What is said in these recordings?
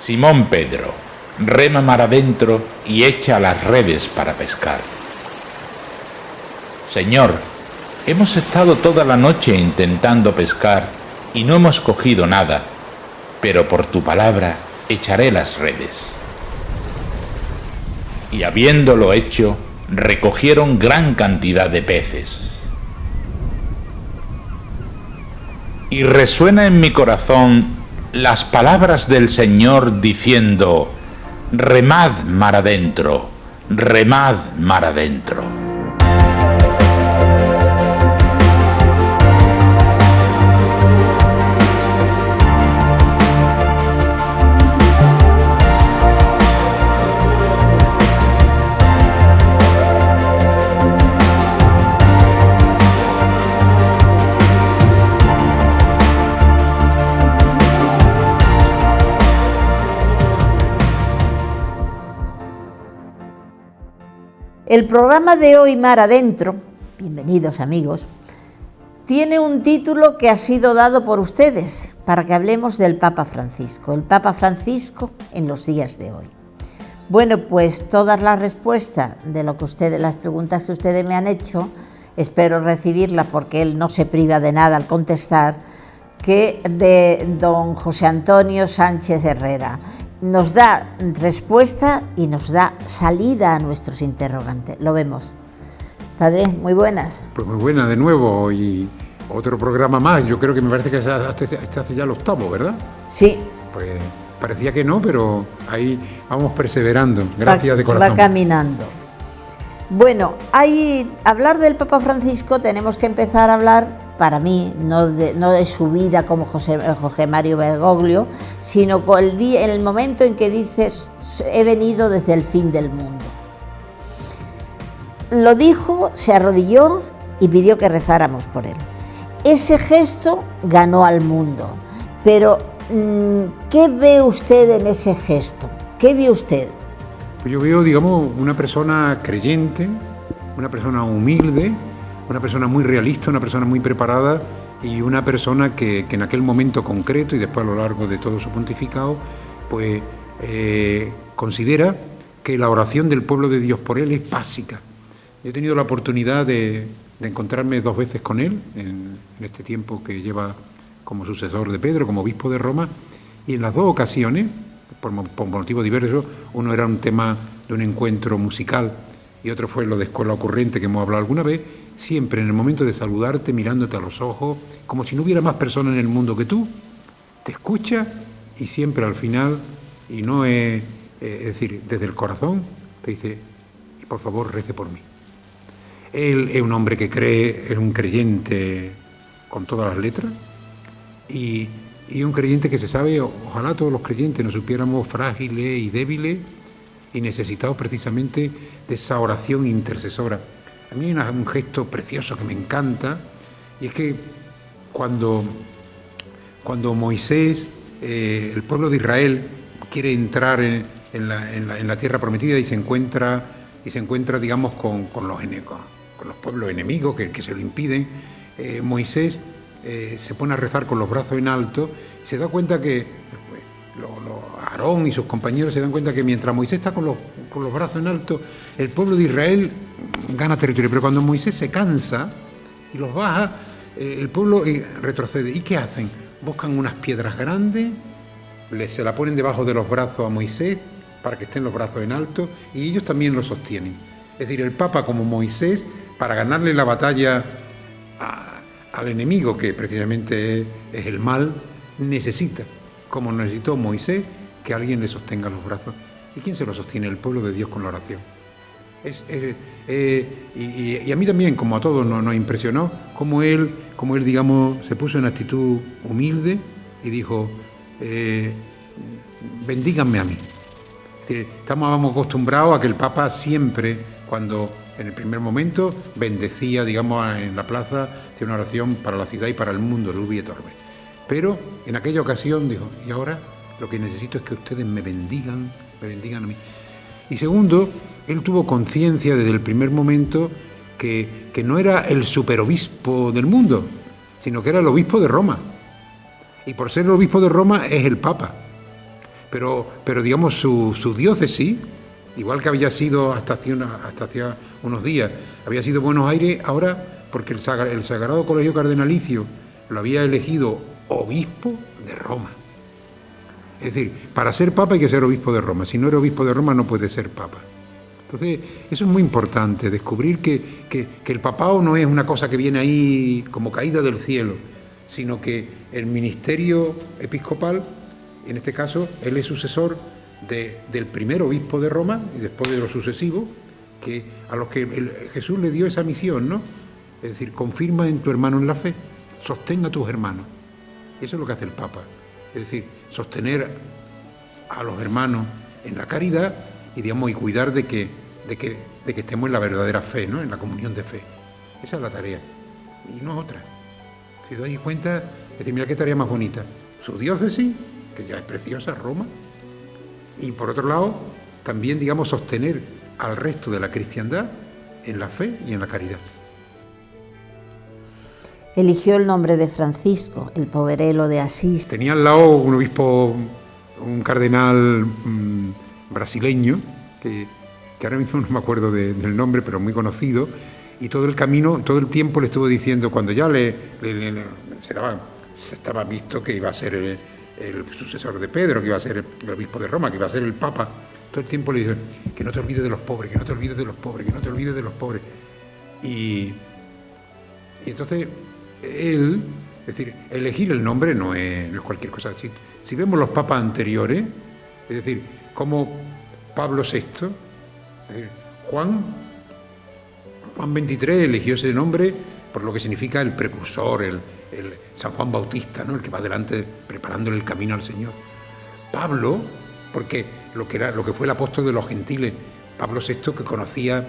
Simón Pedro, rema mar adentro y echa las redes para pescar. Señor, hemos estado toda la noche intentando pescar y no hemos cogido nada, pero por tu palabra echaré las redes. Y habiéndolo hecho, recogieron gran cantidad de peces. Y resuena en mi corazón las palabras del Señor diciendo: remad mar adentro, remad mar adentro. El programa de hoy, Mar Adentro, bienvenidos amigos, tiene un título que ha sido dado por ustedes para que hablemos del Papa Francisco, el Papa Francisco en los días de hoy. Bueno, pues todas las respuestas de las preguntas que ustedes me han hecho, espero recibirlas porque él no se priva de nada al contestar, que de don José Antonio Sánchez Herrera. Nos da respuesta y nos da salida a nuestros interrogantes. Lo vemos. Padre, muy buenas. Pues muy buenas de nuevo y otro programa más. Yo creo que me parece que este hace ya el octavo, ¿verdad? Sí. Pues parecía que no, pero ahí vamos perseverando. Gracias de corazón. Va caminando. Bueno, hablar del Papa Francisco tenemos que empezar a hablar, para mí, no de su vida como Jorge Mario Bergoglio, sino en el momento en que dices: he venido desde el fin del mundo. Lo dijo, se arrodilló y pidió que rezáramos por él. Ese gesto ganó al mundo, pero ¿qué ve usted en ese gesto? ¿Qué ve usted? Yo veo, digamos, una persona creyente, una persona humilde, una persona muy realista, una persona muy preparada y una persona que en aquel momento concreto y después a lo largo de todo su pontificado, pues considera que la oración del pueblo de Dios por él es básica. Yo he tenido la oportunidad de encontrarme 2 veces con él en este tiempo que lleva como sucesor de Pedro, como obispo de Roma, y en las 2 ocasiones, por motivos diversos, uno era un tema de un encuentro musical y otro fue lo de Escuela Ocurrente que hemos hablado alguna vez, siempre en el momento de saludarte, mirándote a los ojos, como si no hubiera más personas en el mundo que tú, te escucha y siempre al final, y no es decir, desde el corazón, te dice: y por favor rece por mí. Él es un hombre que cree, es un creyente con todas las letras y un creyente que se sabe, ojalá todos los creyentes nos supiéramos frágiles y débiles y necesitados precisamente de esa oración intercesora. A mí hay un gesto precioso que me encanta, y es que cuando Moisés, el pueblo de Israel, quiere entrar en la tierra prometida y se encuentra, digamos, con los pueblos enemigos que se lo impiden, Moisés se pone a rezar con los brazos en alto y se da cuenta que Aarón y sus compañeros se dan cuenta que mientras Moisés está con los brazos en alto, el pueblo de Israel gana territorio, pero cuando Moisés se cansa y los baja, el pueblo retrocede. ¿Y qué hacen? Buscan unas piedras grandes, se la ponen debajo de los brazos a Moisés para que estén los brazos en alto y ellos también lo sostienen. Es decir, el Papa como Moisés, para ganarle la batalla al enemigo, que precisamente es el mal, necesita, como necesitó Moisés, que alguien le sostenga los brazos. ¿Y quién se lo sostiene? El pueblo de Dios con la oración. Y a mí también, como a todos, nos impresionó cómo él, digamos, se puso en actitud humilde y dijo: bendíganme a mí. Es decir, estamos acostumbrados a que el Papa siempre, cuando en el primer momento bendecía, digamos, en la plaza, hacía una oración para la ciudad y para el mundo, el Urbi et Orbe. Pero en aquella ocasión dijo: y ahora lo que necesito es que ustedes me bendigan a mí. Y segundo, él tuvo conciencia desde el primer momento que no era el superobispo del mundo, sino que era el obispo de Roma. Y por ser el obispo de Roma es el Papa. pero digamos su diócesis, igual que había sido hasta hacía unos días, había sido Buenos Aires, ahora, porque el Sagrado Colegio Cardenalicio lo había elegido obispo de Roma. Es decir, para ser papa hay que ser obispo de Roma. Si no eres obispo de Roma no puedes ser papa. Entonces, eso es muy importante, descubrir que el papado no es una cosa que viene ahí como caída del cielo, sino que el ministerio episcopal, en este caso, él es sucesor del primer obispo de Roma y después de los sucesivos, a los que Jesús le dio esa misión, ¿no? Es decir, confirma en tu hermano en la fe, sostén a tus hermanos. Eso es lo que hace el Papa. Es decir, sostener a los hermanos en la caridad y, digamos, y cuidar de que estemos en la verdadera fe, ¿no? En la comunión de fe. Esa es la tarea. Y no otra. Si te das cuenta, es decir, mira qué tarea más bonita. Su diócesis, que ya es preciosa, Roma, y por otro lado, también, digamos, sostener al resto de la cristiandad en la fe y en la caridad. Eligió el nombre de Francisco, el poverelo de Asís. Tenía al lado un obispo, un cardenal brasileño, que ahora mismo no me acuerdo del nombre, pero muy conocido, y todo el camino, todo el tiempo le estuvo diciendo, cuando ya se estaba visto que iba a ser el sucesor de Pedro, que iba a ser el obispo de Roma, que iba a ser el Papa, todo el tiempo le dice, que no te olvides de los pobres, que no te olvides de los pobres, que no te olvides de los pobres. Y entonces él, es decir, elegir el nombre no es cualquier cosa así. Si vemos los papas anteriores, es decir, como Pablo VI, Juan XXIII eligió ese nombre por lo que significa el precursor, el San Juan Bautista, ¿no? El que va adelante preparándole el camino al Señor. Pablo, porque lo que fue el apóstol de los gentiles, Pablo VI, que conocía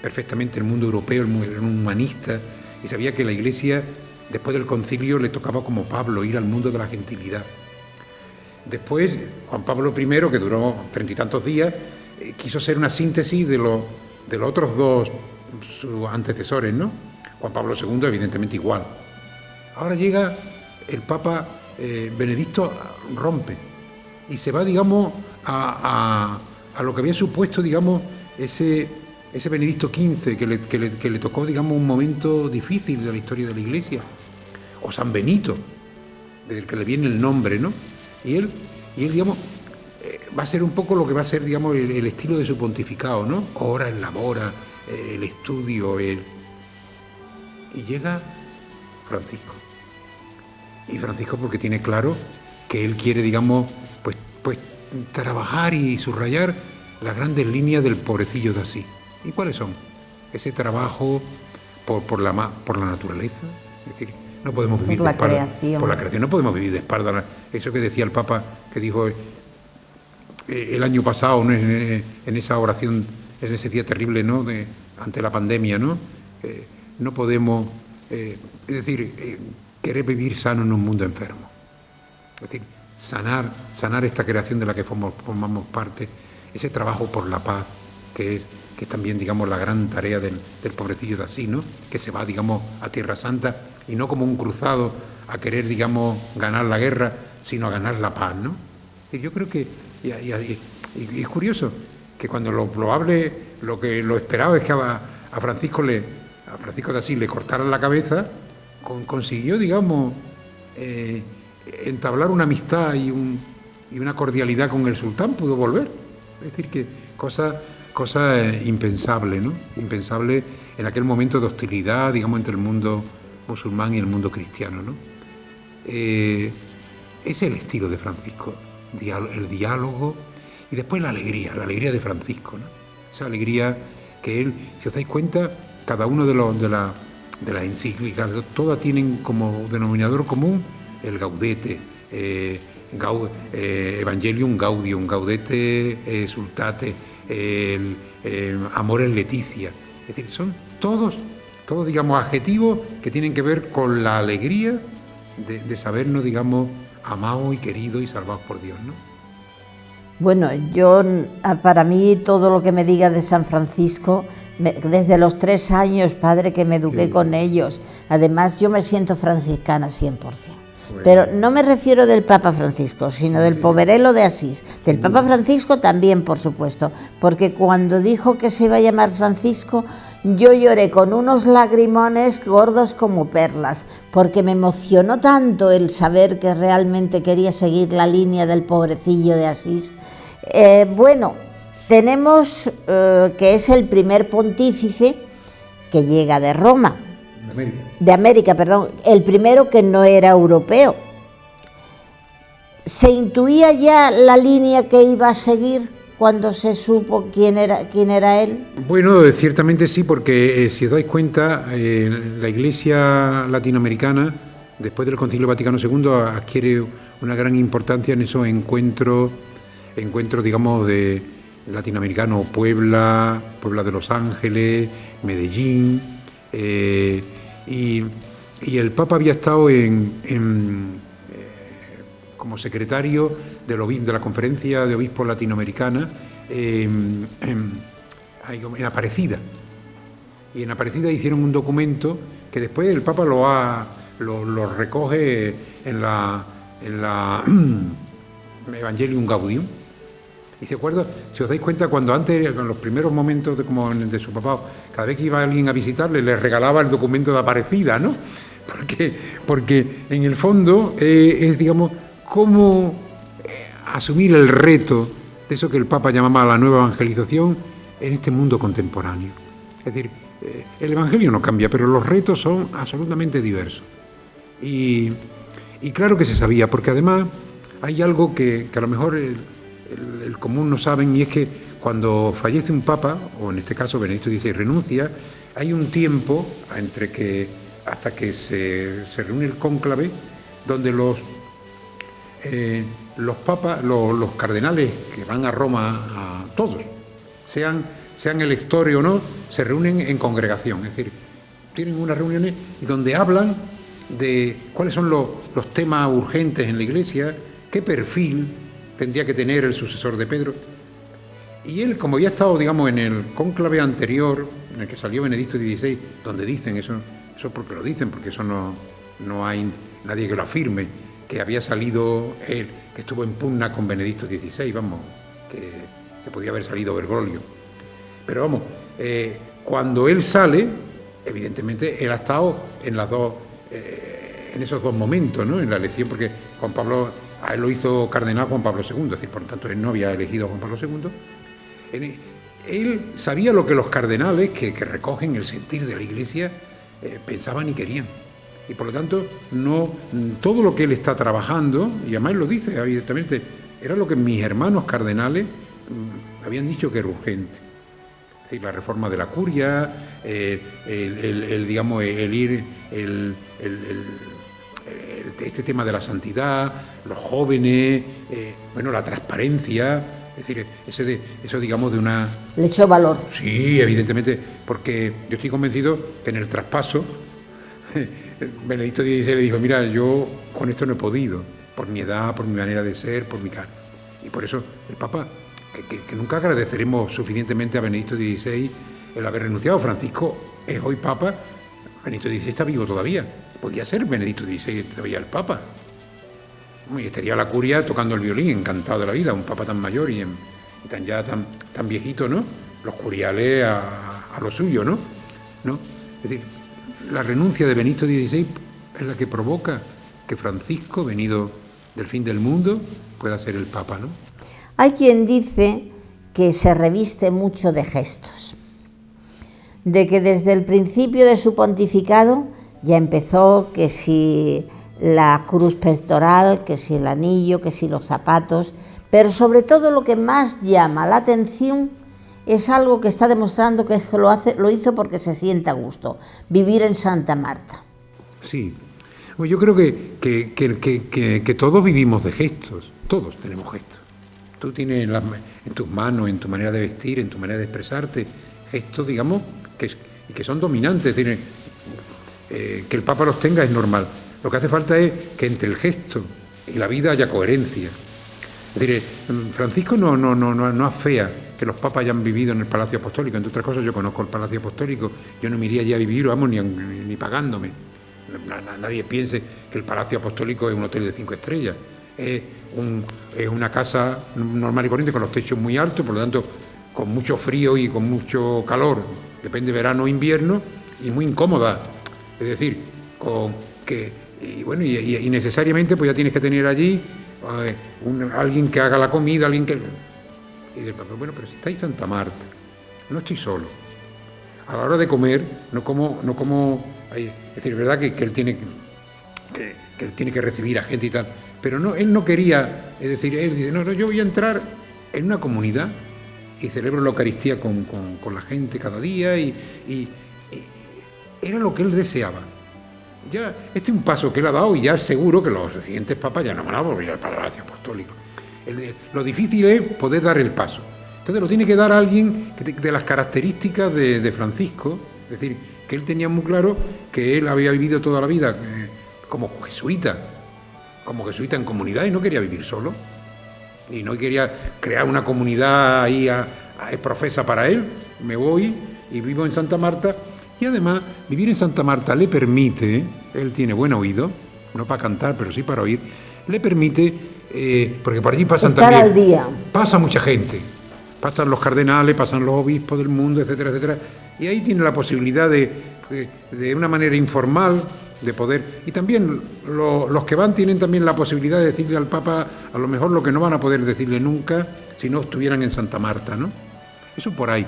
perfectamente el mundo europeo, era un humanista, y sabía que la Iglesia, después del concilio, le tocaba como Pablo ir al mundo de la gentilidad. Después, Juan Pablo I, que duró 30 y tantos días, quiso ser una síntesis de los otros dos, sus antecesores, ¿no? Juan Pablo II, evidentemente igual. Ahora llega el Papa Benedicto, rompe, y se va, digamos, a lo que había supuesto, digamos, ese Benedicto XV, que le tocó, digamos, un momento difícil de la historia de la Iglesia, o San Benito, del que le viene el nombre, ¿no? Y él digamos, va a ser un poco lo que va a ser, digamos, el estilo de su pontificado, ¿no? Ora, elabora, el estudio, y llega Francisco. Y Francisco porque tiene claro que él quiere, digamos, pues trabajar y subrayar las grandes líneas del pobrecillo de Asís. ¿Y cuáles son? Ese trabajo por la naturaleza, es decir, no podemos vivir de espalda. Por la creación, no podemos vivir de espalda. Eso que decía el Papa, que dijo el año pasado, ¿no? En esa oración, en ese día terrible, ¿no? Ante la pandemia, ¿no? No podemos, es decir, querer vivir sano en un mundo enfermo. Es decir, sanar esta creación de la que formamos parte, ese trabajo por la paz, que es también, digamos, la gran tarea del pobrecillo de Asís, ¿no? Que se va, digamos, a Tierra Santa, y no como un cruzado a querer, digamos, ganar la guerra, sino a ganar la paz, ¿no? Y yo creo que, y es curioso, que cuando lo hable, lo esperaba es que a Francisco de Asís le cortaran la cabeza, consiguió, digamos, entablar una amistad y una cordialidad con el sultán, pudo volver. Es decir, que cosa impensable, ¿no? Impensable en aquel momento de hostilidad, digamos, entre el mundo musulmán y el mundo cristiano, ¿no? Ese es el estilo de Francisco, el diálogo y después la alegría de Francisco, ¿no? Esa alegría que él, si os dais cuenta, cada uno de las encíclicas, todas tienen como denominador común el gaudete, Evangelium Gaudium, Gaudete Sultate, Amores Leticia. Es decir, son todos, digamos, adjetivos que tienen que ver con la alegría de sabernos, digamos, amados y queridos y salvados por Dios, ¿no? Bueno, para mí todo lo que me diga de San Francisco, desde los 3 años, padre, que me eduqué con ellos, además yo me siento franciscana 100%. Pero no me refiero del Papa Francisco, sino del Poverello de Asís. Del Papa Francisco también, por supuesto, porque cuando dijo que se iba a llamar Francisco, yo lloré con unos lagrimones gordos como perlas, porque me emocionó tanto el saber que realmente quería seguir la línea del pobrecillo de Asís. Bueno, tenemos que es el primer pontífice que llega de Roma. De América, perdón, el primero que no era europeo. ¿Se intuía ya la línea que iba a seguir cuando se supo quién era él? Bueno, ciertamente sí, porque si os dais cuenta, la Iglesia latinoamericana, después del Concilio Vaticano II, adquiere una gran importancia en esos encuentros, digamos, de latinoamericanos, Puebla de Los Ángeles, Medellín. Y el Papa había estado como secretario de la Conferencia de Obispos Latinoamericana en Aparecida. Y en Aparecida hicieron un documento que después el Papa lo recoge en la Evangelium Gaudium. Y se acuerda, si os dais cuenta, cuando antes, en los primeros momentos de su papá, cada vez que iba alguien a visitarle, le regalaba el documento de Aparecida, ¿no? Porque en el fondo es, digamos, cómo asumir el reto de eso que el Papa llamaba la nueva evangelización en este mundo contemporáneo. Es decir, el Evangelio no cambia, pero los retos son absolutamente diversos. Y claro que se sabía, porque además hay algo que a lo mejor el común no saben, y es que cuando fallece un papa, o en este caso Benedicto XVI renuncia, hay un tiempo hasta que se reúne el cónclave, donde los papas, los cardenales que van a Roma, a todos, sean electores o no, se reúnen en congregación, es decir, tienen unas reuniones donde hablan de cuáles son los temas urgentes en la Iglesia, qué perfil tendría que tener el sucesor de Pedro. Y él, como había estado, digamos, en el cónclave anterior, en el que salió Benedicto XVI, donde dicen eso porque lo dicen, porque eso no hay nadie que lo afirme, que había salido él, que estuvo en pugna con Benedicto XVI, vamos, que podía haber salido Bergoglio. Pero vamos, cuando él sale, evidentemente él ha estado en esos dos momentos, ¿no? En la elección, porque a él lo hizo cardenal Juan Pablo II, es decir, por lo tanto él no había elegido a Juan Pablo II. Él sabía lo que los cardenales, que recogen el sentir de la Iglesia, pensaban y querían. Y por lo tanto, todo lo que él está trabajando, y además él lo dice abiertamente, era lo que mis hermanos cardenales habían dicho que era urgente. Es decir, la reforma de la curia, este tema de la santidad, los jóvenes, la transparencia, es decir, eso digamos de una... Le echó valor. Sí, evidentemente, porque yo estoy convencido que en el traspaso Benedicto XVI le dijo, mira, yo con esto no he podido, por mi edad, por mi manera de ser, por mi carne. Y por eso el Papa, que nunca agradeceremos suficientemente a Benedicto XVI el haber renunciado. Francisco es hoy Papa, Benedicto XVI está vivo todavía. Podía ser Benedicto XVI todavía el Papa. Y estaría la curia tocando el violín, encantado de la vida, un Papa tan mayor y tan viejito, ¿no? Los curiales a lo suyo, ¿no? Es decir, la renuncia de Benedicto XVI es la que provoca que Francisco, venido del fin del mundo, pueda ser el Papa, ¿no? Hay quien dice que se reviste mucho de gestos, de que desde el principio de su pontificado ya empezó que si la cruz pectoral, que si el anillo, que si los zapatos, pero sobre todo lo que más llama la atención es algo que está demostrando que lo hizo porque se siente a gusto, vivir en Santa Marta. Sí, bueno, yo creo que todos vivimos de gestos, todos tenemos gestos. Tú tienes en tus manos, en tu manera de vestir, en tu manera de expresarte, gestos, digamos, que son dominantes, es decir, que el Papa los tenga es normal. Lo que hace falta es que entre el gesto y la vida haya coherencia. Es decir, Francisco no afea que los papas hayan vivido en el Palacio Apostólico. Entre otras cosas, yo conozco el Palacio Apostólico, yo no me iría allí a vivir, vamos, ni pagándome. Nadie piense que el Palacio Apostólico es un hotel de 5 estrellas. Es una casa normal y corriente con los techos muy altos, por lo tanto, con mucho frío y con mucho calor, depende verano o invierno, y muy incómoda. Es decir, y necesariamente pues ya tienes que tener allí alguien que haga la comida, alguien que... Y dice, bueno, pero si estáis en Santa Marta, no estoy solo. A la hora de comer, no como es decir, es verdad que él tiene que recibir a gente y tal, pero no, él no quería, es decir, él dice, no, yo voy a entrar en una comunidad y celebro la Eucaristía con la gente cada día y era lo que él deseaba. Ya, este es un paso que él ha dado y ya seguro que los siguientes papas ya no van a volver al Palacio Apostólico. Lo difícil es poder dar el paso. Entonces lo tiene que dar alguien de las características de Francisco, es decir, que él tenía muy claro que él había vivido toda la vida como jesuita en comunidad y no quería vivir solo. Y no quería crear una comunidad ahí profesa para él. Me voy y vivo en Santa Marta. Y además, vivir en Santa Marta le permite, él tiene buen oído, no para cantar, pero sí para oír, le permite, porque por allí pasan estar también... al día. Pasa mucha gente, pasan los cardenales, pasan los obispos del mundo, etcétera, etcétera. Y ahí tiene la posibilidad de una manera informal, de poder... Y también los que van tienen también la posibilidad de decirle al Papa a lo mejor lo que no van a poder decirle nunca si no estuvieran en Santa Marta, ¿no? Eso por ahí.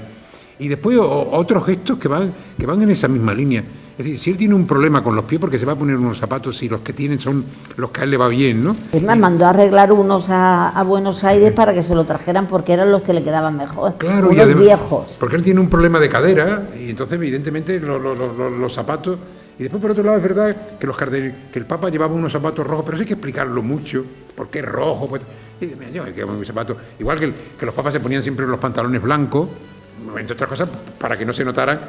Y después otros gestos que van en esa misma línea. Es decir, si él tiene un problema con los pies porque se va a poner unos zapatos y los que tienen son los que a él le va bien, ¿no? Es más, mandó a arreglar unos a Buenos Aires para que se lo trajeran porque eran los que le quedaban mejor. Claro, unos y además, viejos. porque él tiene un problema de cadera y entonces evidentemente los zapatos... Y después por otro lado es verdad que el Papa llevaba unos zapatos rojos, pero eso hay que explicarlo mucho, ¿por qué rojo? Pues, igual que los papas se ponían siempre los pantalones blancos, entre otras cosas, para que no se notara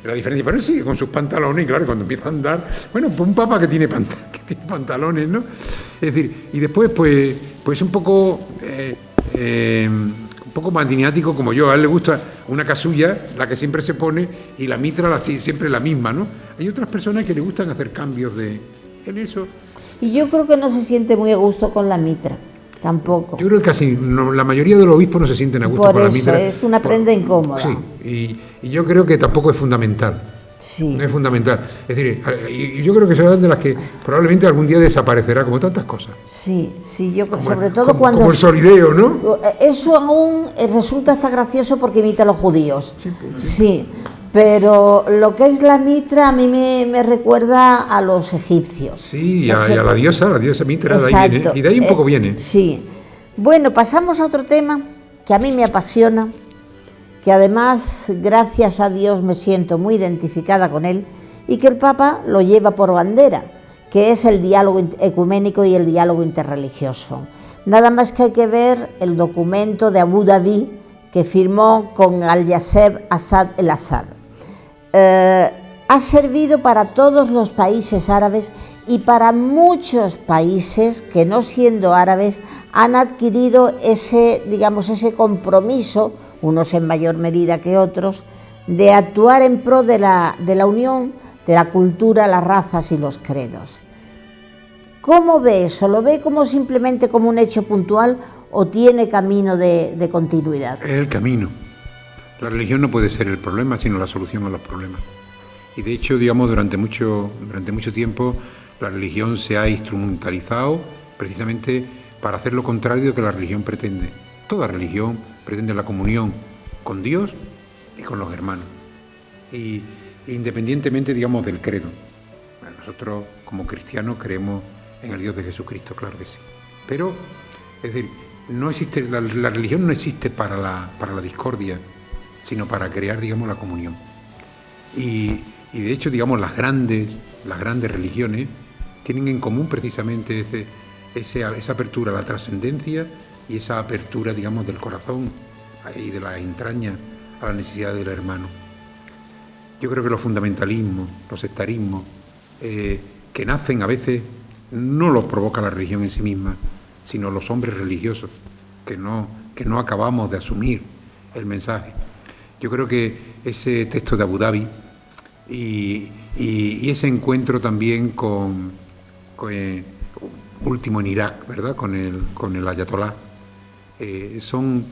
la diferencia. Pero él sigue con sus pantalones y claro, cuando empieza a andar, bueno, pues un papa que tiene pantalones, ¿no? Es decir, y después pues un poco maniático como yo. A él le gusta una casulla, la que siempre se pone, y la mitra siempre la misma, ¿no? Hay otras personas que le gustan hacer cambios en eso. Y yo creo que no se siente muy a gusto con la mitra. Tampoco. Yo creo que casi la mayoría de los obispos no se sienten a gusto con la mitra. Por eso, es una prenda incómoda. Sí, y yo creo que tampoco es fundamental. Sí. No es fundamental. Es decir, y yo creo que serán de las que probablemente algún día desaparecerá, como tantas cosas. Sí, yo sobre todo cuando... Como el solideo, ¿no? Eso aún resulta hasta gracioso porque imita a los judíos. Sí, pero lo que es la mitra a mí me recuerda a los egipcios. Sí, y a la diosa Mitra, de ahí viene, y de ahí un poco viene. Sí. Bueno, pasamos a otro tema que a mí me apasiona, que además, gracias a Dios, me siento muy identificada con él y que el Papa lo lleva por bandera, que es el diálogo ecuménico y el diálogo interreligioso. Nada más que hay que ver el documento de Abu Dhabi que firmó con Al-Yaseb Assad el-Assad. Ha servido para todos los países árabes y para muchos países que, no siendo árabes, han adquirido ese compromiso, unos en mayor medida que otros, de actuar en pro de la unión de la cultura, las razas y los credos. ¿Cómo ve eso? ¿Lo ve como simplemente como un hecho puntual o tiene camino de continuidad? Es el camino. La religión no puede ser el problema, sino la solución a los problemas. Y de hecho, durante mucho tiempo, la religión se ha instrumentalizado precisamente para hacer lo contrario de lo que la religión pretende. Toda religión pretende la comunión con Dios y con los hermanos. Y independientemente, del credo. Nosotros, como cristianos, creemos en el Dios de Jesucristo, claro que sí. Pero, es decir, no existe, la religión no existe para la discordia, sino para crear, la comunión. Y de hecho, las grandes religiones tienen en común precisamente esa apertura a la trascendencia y esa apertura, del corazón y de la entraña a la necesidad del hermano. Yo creo que los fundamentalismos, los sectarismos, que nacen a veces, no los provoca la religión en sí misma, sino los hombres religiosos, que no acabamos de asumir el mensaje. Yo creo que ese texto de Abu Dhabi y ese encuentro también con último en Irak, ¿verdad? Con el ayatolá, son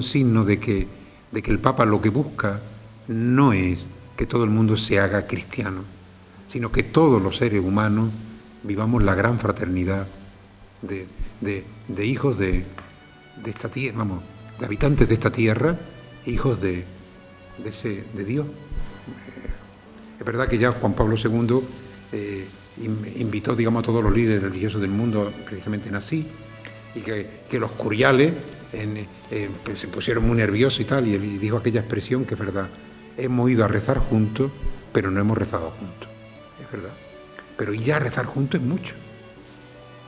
signos de que el Papa lo que busca no es que todo el mundo se haga cristiano, sino que todos los seres humanos vivamos la gran fraternidad de hijos de esta tierra, vamos, de habitantes de esta tierra, hijos de Dios. Es verdad que ya Juan Pablo II invitó, digamos, a todos los líderes religiosos del mundo, precisamente en Asís, y que los curiales se pusieron muy nerviosos y tal, y él dijo aquella expresión que es verdad: hemos ido a rezar juntos, pero no hemos rezado juntos. Es verdad. Pero ya rezar juntos es mucho.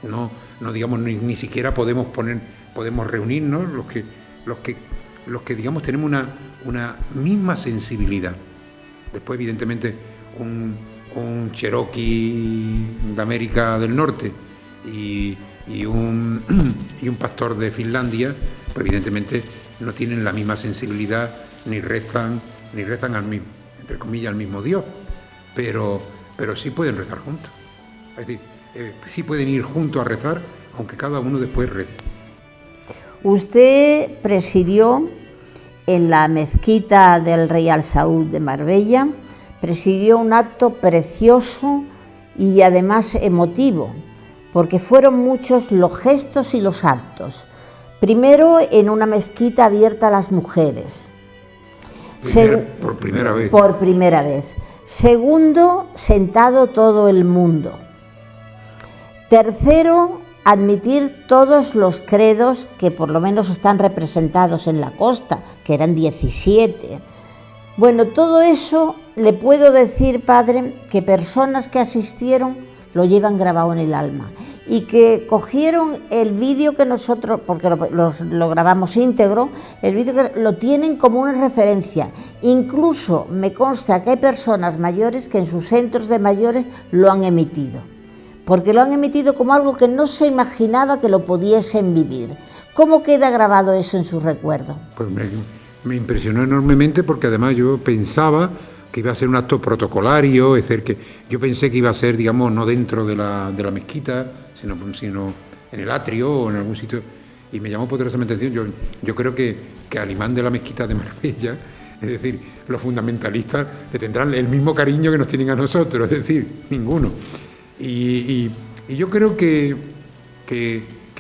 No digamos, ni siquiera podemos reunirnos los que digamos tenemos una misma sensibilidad. Después, evidentemente, un cherokee de América del Norte y un pastor de Finlandia, pues evidentemente no tienen la misma sensibilidad, ni rezan al mismo, entre comillas, al mismo Dios, pero sí pueden rezar juntos. Es decir, sí pueden ir juntos a rezar, aunque cada uno después rece. Usted presidió en la mezquita del Rey Al Saud de Marbella, presidió un acto precioso y además emotivo, porque fueron muchos los gestos y los actos. Primero, en una mezquita abierta a las mujeres. Por primera vez. Por primera vez. Segundo, sentado todo el mundo. Tercero, admitir todos los credos que por lo menos están representados en la costa, que eran 17. Bueno, todo eso le puedo decir, padre, que personas que asistieron lo llevan grabado en el alma y que cogieron el vídeo que nosotros, porque lo grabamos íntegro, el vídeo que lo tienen como una referencia. Incluso me consta que hay personas mayores que en sus centros de mayores lo han emitido, porque lo han emitido como algo que no se imaginaba que lo pudiesen vivir. ¿Cómo queda grabado eso en su recuerdo? Pues me impresionó enormemente, porque además yo pensaba que iba a ser un acto protocolario, es decir, que yo pensé que iba a ser, digamos, no dentro de la mezquita, sino en el atrio o en algún sitio, y me llamó poderosamente la atención. Yo creo que al imán de la mezquita de Marbella, es decir, los fundamentalistas le tendrán el mismo cariño que nos tienen a nosotros, es decir, ninguno. Y yo creo que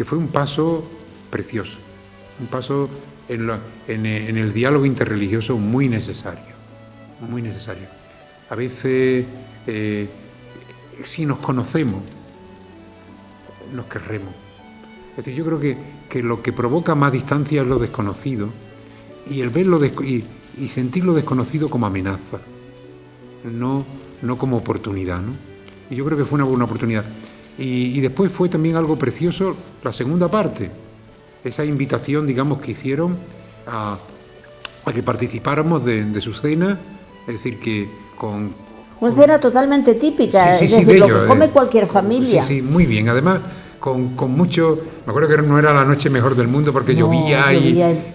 fue un paso precioso, un paso en el diálogo interreligioso muy necesario, muy necesario. A veces, si nos conocemos, nos querremos. Es decir, yo creo que lo que provoca más distancia es lo desconocido, y el ver y sentir lo desconocido como amenaza, no como oportunidad, ¿no? Y yo creo que fue una buena oportunidad. Y después fue también algo precioso la segunda parte, esa invitación, digamos, que hicieron a que participáramos de su cena, es decir, que una cena totalmente típica, sí, es decir, lo que come cualquier familia. Sí, muy bien. Además, con mucho... Me acuerdo que no era la noche mejor del mundo porque llovía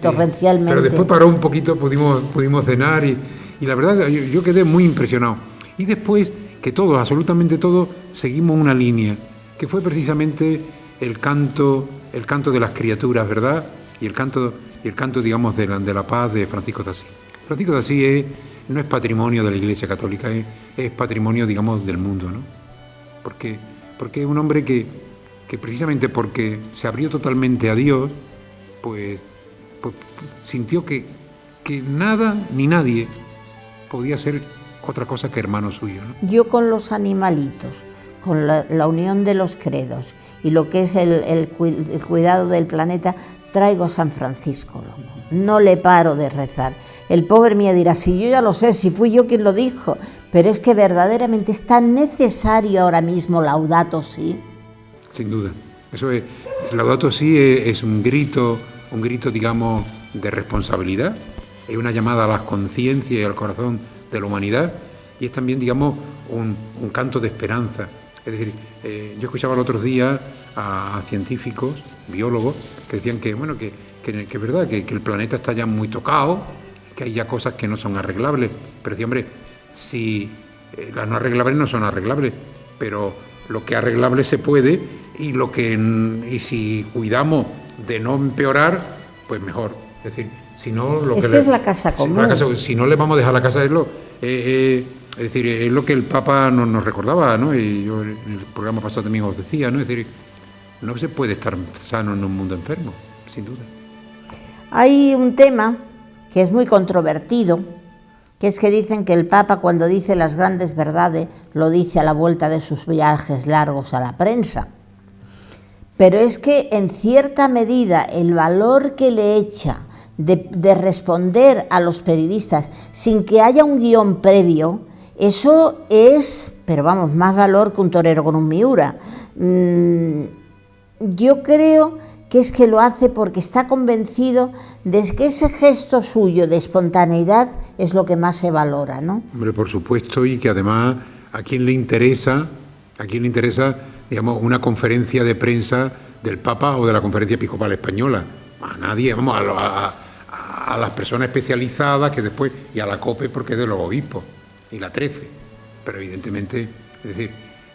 torrencialmente. Pero después paró un poquito, pudimos cenar y la verdad yo quedé muy impresionado. Y después, que todos, absolutamente todos, seguimos una línea, que fue precisamente el canto de las criaturas, ¿verdad? Y el canto, digamos, de la paz de Francisco de Asís. Francisco de Asís no es patrimonio de la Iglesia Católica, es patrimonio, digamos, del mundo, ¿no? Porque es un hombre que precisamente porque se abrió totalmente a Dios, pues sintió que nada ni nadie podía ser otra cosa que hermano suyo, ¿no? Yo con los animalitos, con la unión de los credos y lo que es el cuidado del planeta, traigo a San Francisco loco. No le paro de rezar. El pobre mío dirá, si yo ya lo sé, si fui yo quien lo dijo, pero es que verdaderamente es tan necesario ahora mismo Laudato Si. Sin duda. Eso es, Laudato Si es un grito, digamos, de responsabilidad, es una llamada a la conciencia y al corazón de la humanidad, y es también, digamos, un canto de esperanza. Es decir, yo escuchaba los otros días a científicos, biólogos, que decían que es verdad, que el planeta está ya muy tocado, que hay ya cosas que no son arreglables, pero decía, hombre, si las no arreglables no son arreglables, pero lo que arreglable se puede y si cuidamos de no empeorar, pues mejor. Es decir, si no lo es que es la casa común. Si no le vamos a dejar la casa, es decir, es lo que el Papa nos recordaba, ¿no? Y yo en el programa pasado también os decía, ¿no? Es decir, no se puede estar sano en un mundo enfermo, sin duda. Hay un tema que es muy controvertido, que es que dicen que el Papa, cuando dice las grandes verdades, lo dice a la vuelta de sus viajes largos a la prensa. Pero es que en cierta medida el valor que le echa de responder a los periodistas sin que haya un guión previo, eso es, pero vamos, más valor que un torero con un Miura. Yo creo que es que lo hace porque está convencido de que ese gesto suyo de espontaneidad es lo que más se valora, ¿no? Hombre, por supuesto, y que además a quién le interesa, digamos, una conferencia de prensa del Papa o de la Conferencia Episcopal Española. A nadie, vamos, a las personas especializadas que después, y a la COPE porque es de los obispos, y la 13. Pero evidentemente, es decir,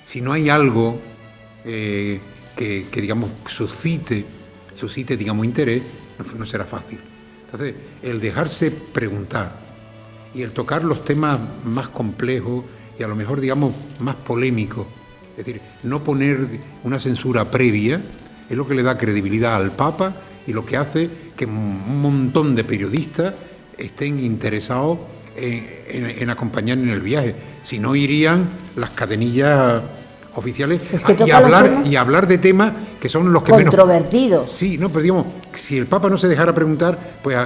si no hay algo que digamos, suscite, digamos, interés, no será fácil. Entonces, el dejarse preguntar y el tocar los temas más complejos y a lo mejor, digamos, más polémicos, es decir, no poner una censura previa, es lo que le da credibilidad al Papa y lo que hace que un montón de periodistas estén interesados en acompañar en el viaje. Si no, irían las cadenillas oficiales y hablar de temas que son los que controvertidos. Sí, no, pero digamos, si el Papa no se dejara preguntar, pues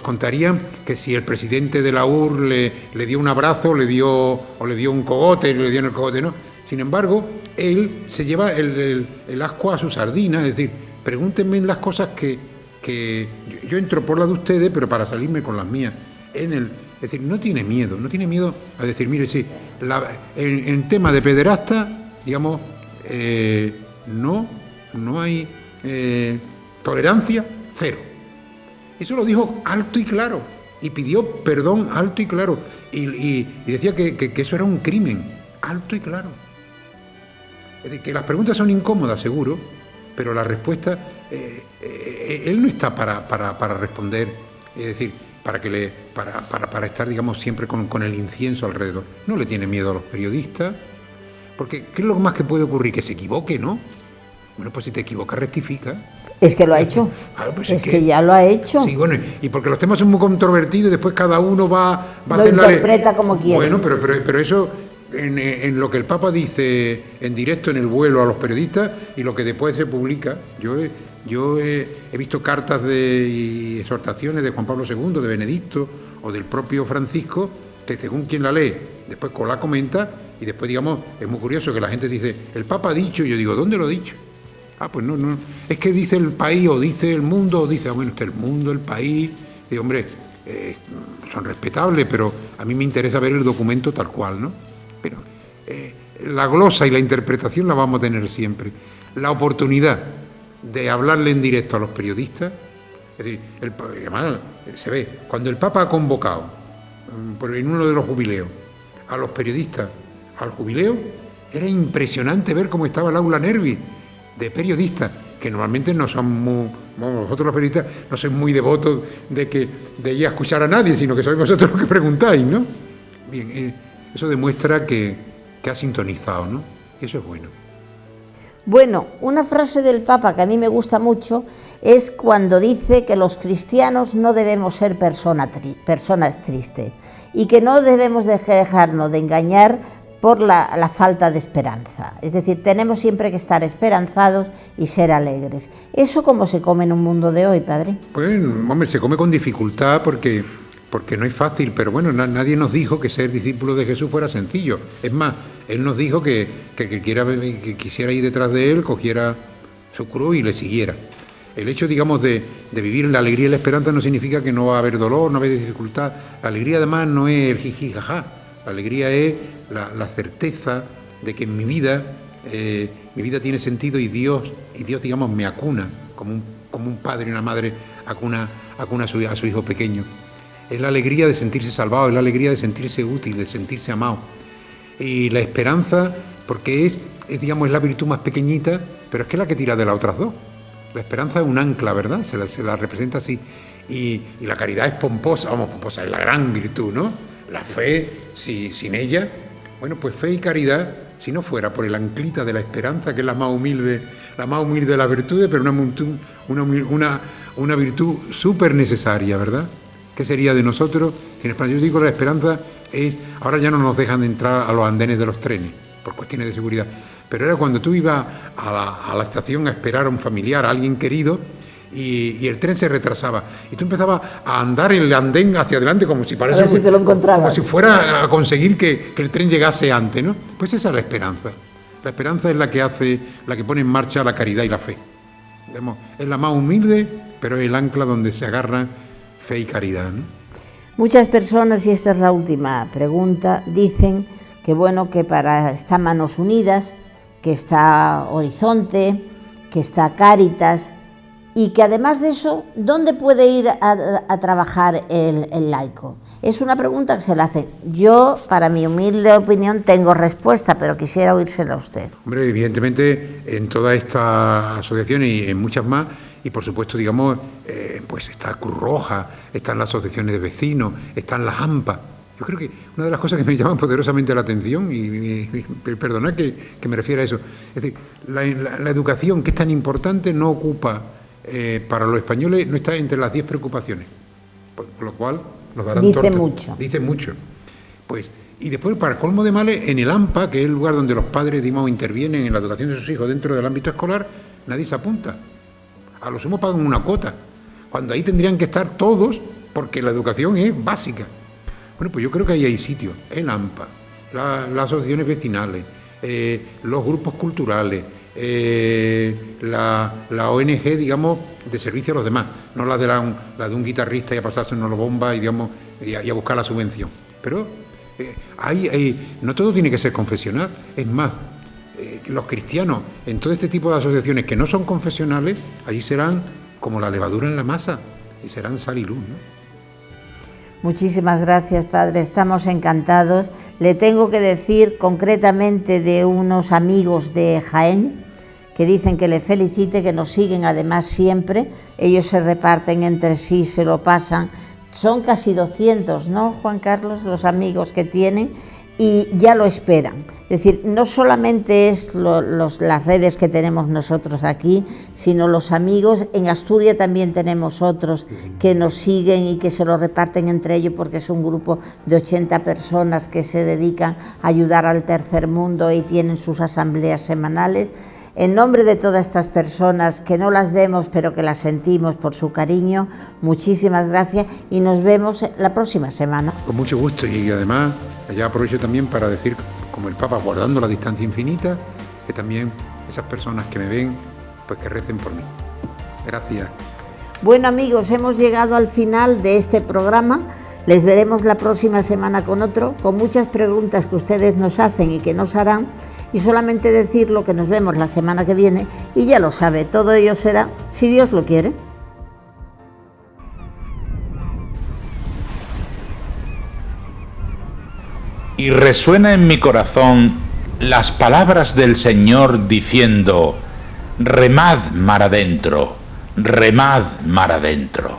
contarían que si el presidente de la UR le dio un abrazo, le dio un cogote, le dio en el cogote, no. Sin embargo, él se lleva el ascua a su sardina, es decir, pregúntenme las cosas que yo entro por las de ustedes, pero para salirme con las mías. Es decir, no tiene miedo a decir, mire, sí, en tema de pederasta, digamos, no hay tolerancia, cero. Eso lo dijo alto y claro, y pidió perdón alto y claro, y decía que eso era un crimen, alto y claro. Es decir, que las preguntas son incómodas, seguro, pero la respuesta, él no está para responder, es decir, para estar, digamos, siempre con el incienso alrededor. No le tiene miedo a los periodistas, porque ¿qué es lo más que puede ocurrir? Que se equivoque, ¿no? Bueno, pues si te equivocas, rectifica. Es que lo ha hecho. Claro, pues es que ya lo ha hecho. Sí, bueno, y porque los temas son muy controvertidos y después cada uno va a lo interpreta como quiere. Bueno, pero eso, en lo que el Papa dice en directo en el vuelo a los periodistas y lo que después se publica, yo he visto cartas y exhortaciones de Juan Pablo II, de Benedicto o del propio Francisco, que según quien la lee, después la comenta y después, digamos, es muy curioso que la gente dice, el Papa ha dicho, y yo digo, ¿dónde lo ha dicho? Ah, pues no, es que dice el país o dice el mundo o dice, bueno, el mundo, el país, y hombre, son respetables, pero a mí me interesa ver el documento tal cual, ¿no? Pero la glosa y la interpretación la vamos a tener siempre. La oportunidad de hablarle en directo a los periodistas, es decir, además se ve, cuando el Papa ha convocado en uno de los jubileos a los periodistas al jubileo, era impresionante ver cómo estaba el aula nervi de periodistas, que normalmente no son muy, vosotros los periodistas no sois muy devotos de ir a escuchar a nadie, sino que sois vosotros los que preguntáis, ¿no? Bien, eso demuestra que ha sintonizado, ¿no? Y eso es bueno. Bueno, una frase del Papa que a mí me gusta mucho es cuando dice que los cristianos no debemos ser personas tristes y que no debemos dejarnos de engañar por la falta de esperanza. Es decir, tenemos siempre que estar esperanzados y ser alegres. ¿Eso cómo se come en un mundo de hoy, padre? Pues, hombre, se come con dificultad porque no es fácil, pero bueno, nadie nos dijo que ser discípulo de Jesús fuera sencillo. Es más, Él nos dijo que quisiera ir detrás de Él, cogiera su cruz y le siguiera. El hecho, digamos, de vivir en la alegría y la esperanza no significa que no va a haber dolor, no va a haber dificultad. La alegría, además, no es el jiji, jaja. La alegría es la certeza de que en mi vida tiene sentido y Dios, digamos, me acuna, como un padre y una madre acuna a su hijo pequeño. Es la alegría de sentirse salvado, es la alegría de sentirse útil, de sentirse amado. Y la esperanza, porque es digamos, es la virtud más pequeñita, pero es que es la que tira de las otras dos. La esperanza es un ancla, ¿verdad? Se la representa así. Y la caridad es pomposa, pomposa, es la gran virtud, ¿no? La fe, sin ella, bueno, pues fe y caridad, si no fuera por el anclita de la esperanza, que es la más humilde de las virtudes, pero una virtud súper necesaria, ¿verdad? ¿Qué sería de nosotros? En español, yo digo, la esperanza es, ahora ya no nos dejan de entrar a los andenes de los trenes, por cuestiones de seguridad, pero era cuando tú ibas a la estación a esperar a un familiar, a alguien querido, y el tren se retrasaba, y tú empezabas a andar en el andén hacia adelante como si parece, si te lo encontrabas, como si fuera a conseguir que el tren llegase antes, ¿no? Pues esa es la esperanza. La esperanza es la que pone en marcha la caridad y la fe. Digamos, es la más humilde, pero es el ancla donde se agarran fe y caridad, ¿no? Muchas personas, y esta es la última pregunta, dicen que bueno, que está Manos Unidas, que está Horizonte, que está Cáritas, y que además de eso, ¿dónde puede ir a trabajar el laico? Es una pregunta que se le hacen. Yo, para mi humilde opinión, tengo respuesta, pero quisiera oírsela a usted. Hombre, evidentemente, en todas estas asociaciones y en muchas más, y por supuesto, digamos, pues está Cruz Roja, están las asociaciones de vecinos, están las AMPA. Yo creo que una de las cosas que me llaman poderosamente la atención, y perdonad que me refiera a eso, es decir, la educación, que es tan importante, no ocupa... para los españoles no está entre las 10 preocupaciones, por lo cual nos darán dice tortas. mucho. Dice mucho. Pues, y después, para colmo de males, en el AMPA, que es el lugar donde los padres, digamos, intervienen en la educación de sus hijos dentro del ámbito escolar, nadie se apunta. A lo sumo pagan una cuota, cuando ahí tendrían que estar todos, porque la educación es básica. Bueno, pues yo creo que ahí hay sitio, el AMPA, las asociaciones vecinales, los grupos culturales, la ONG, digamos, de servicio a los demás, no la de un guitarrista y a pasarse una bomba y, digamos, y a buscar la subvención. Pero no todo tiene que ser confesional. Es más, los cristianos en todo este tipo de asociaciones que no son confesionales, allí serán como la levadura en la masa y serán sal y luz, ¿no? Muchísimas gracias, padre, estamos encantados. Le tengo que decir concretamente de unos amigos de Jaén que dicen que le felicite, que nos siguen además siempre. Ellos se reparten entre sí, se lo pasan. Son casi 200, ¿no, Juan Carlos?, los amigos que tienen, y ya lo esperan. Es decir, no solamente es las redes que tenemos nosotros aquí, sino los amigos. En Asturias también tenemos otros que nos siguen y que se lo reparten entre ellos, porque es un grupo de 80 personas que se dedican a ayudar al tercer mundo y tienen sus asambleas semanales. En nombre de todas estas personas que no las vemos pero que las sentimos por su cariño, muchísimas gracias y nos vemos la próxima semana. Con mucho gusto, y además ya aprovecho también para decir, como el Papa, guardando la distancia infinita, que también esas personas que me ven, pues que recen por mí. Gracias. Bueno, amigos, hemos llegado al final de este programa. Les veremos la próxima semana con otro, con muchas preguntas que ustedes nos hacen y que nos harán. Y solamente decirlo que nos vemos la semana que viene, y ya lo sabe, todo ello será, si Dios lo quiere. Y resuena en mi corazón las palabras del Señor diciendo: remad mar adentro, remad mar adentro.